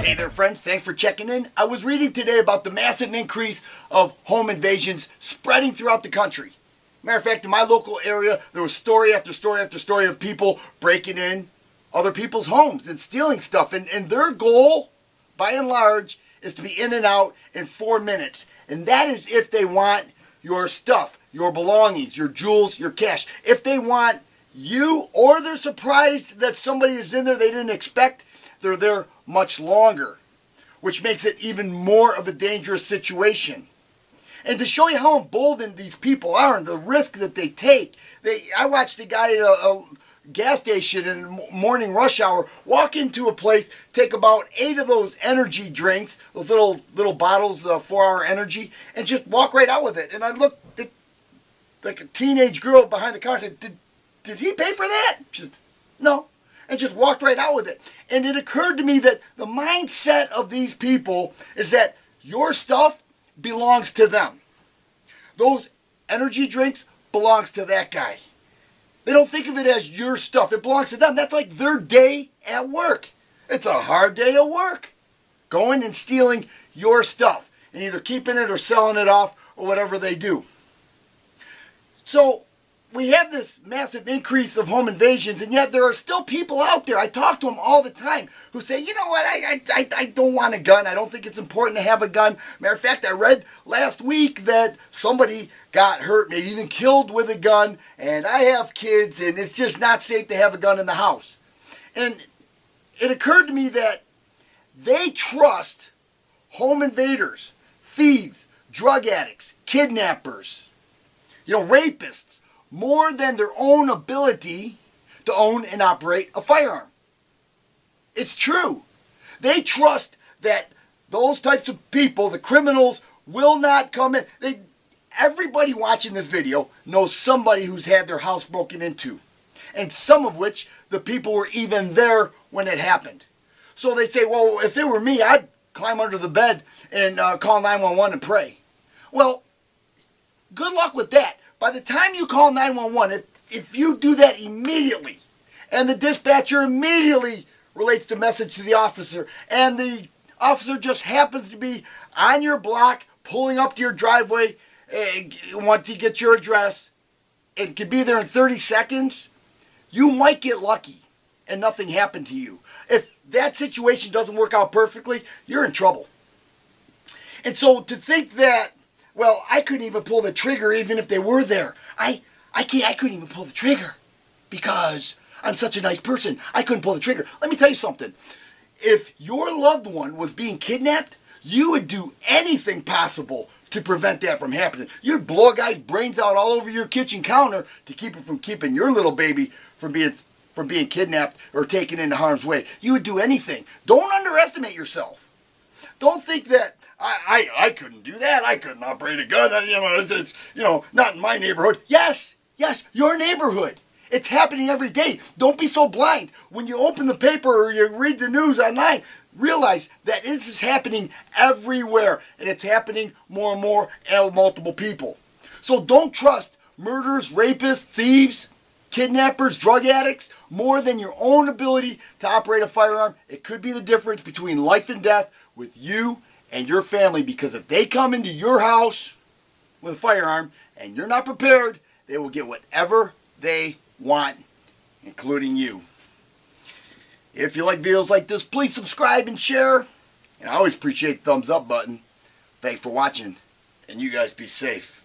Hey there friends, thanks for checking in. I was reading today about the massive increase of home invasions spreading throughout the country. Matter of fact, in my local area, there was story after story after story of people breaking in other people's homes and stealing stuff. And their goal, by and large, is to be in and out in 4 minutes. And that is if they want your stuff, your belongings, your jewels, your cash. If they want you, or they're surprised that somebody is in there they didn't expect, they're there much longer, which makes it even more of a dangerous situation. And to show you how emboldened these people are and the risk that they take, I watched a guy at a gas station in morning rush hour walk into a place, take about 8 of those energy drinks, those little bottles of 4-hour energy, and just walk right out with it. And I looked at like a teenage girl behind the counter and said, did he pay for that? She said, no. And just walked right out with it. And it occurred to me that the mindset of these people is that your stuff belongs to them. Those energy drinks belongs to that guy. They don't think of it as your stuff. It belongs to them. That's like their day at work. It's a hard day at work. Going and stealing your stuff and either keeping it or selling it off or whatever they do. So we have this massive increase of home invasions, and yet there are still people out there, I talk to them all the time, who say, you know what, I don't want a gun. I don't think it's important to have a gun. Matter of fact, I read last week that somebody got hurt, maybe even killed with a gun, and I have kids, and it's just not safe to have a gun in the house. And it occurred to me that they trust home invaders, thieves, drug addicts, kidnappers, rapists, more than their own ability to own and operate a firearm. It's true. They trust that those types of people, the criminals, will not come in. Everybody watching this video knows somebody who's had their house broken into, and some of which the people were even there when it happened. So they say, well, if it were me, I'd climb under the bed and call 911 and pray. Well, good luck with that. By the time you call 911, if you do that immediately, and the dispatcher immediately relates the message to the officer, and the officer just happens to be on your block, pulling up to your driveway, want to get your address, and can be there in 30 seconds, you might get lucky and nothing happened to you. If that situation doesn't work out perfectly, you're in trouble. And so to think that, well, I couldn't even pull the trigger even if they were there. I couldn't even pull the trigger because I'm such a nice person. I couldn't pull the trigger. Let me tell you something. If your loved one was being kidnapped, you would do anything possible to prevent that from happening. You'd blow a guy's brains out all over your kitchen counter to keep him from keeping your little baby from being kidnapped or taken into harm's way. You would do anything. Don't underestimate yourself. Don't think that I couldn't do that. I couldn't operate a gun. It's not in my neighborhood. Yes, your neighborhood. It's happening every day. Don't be so blind. When you open the paper or you read the news online, realize that this is happening everywhere, and it's happening more and more and with multiple people. So don't trust murderers, rapists, thieves, kidnappers, drug addicts more than your own ability to operate a firearm. It could be the difference between life and death with you and your family, because if they come into your house with a firearm and you're not prepared, they will get whatever they want, including you. If you like videos like this, please subscribe and share. And I always appreciate the thumbs up button. Thanks for watching, and you guys be safe.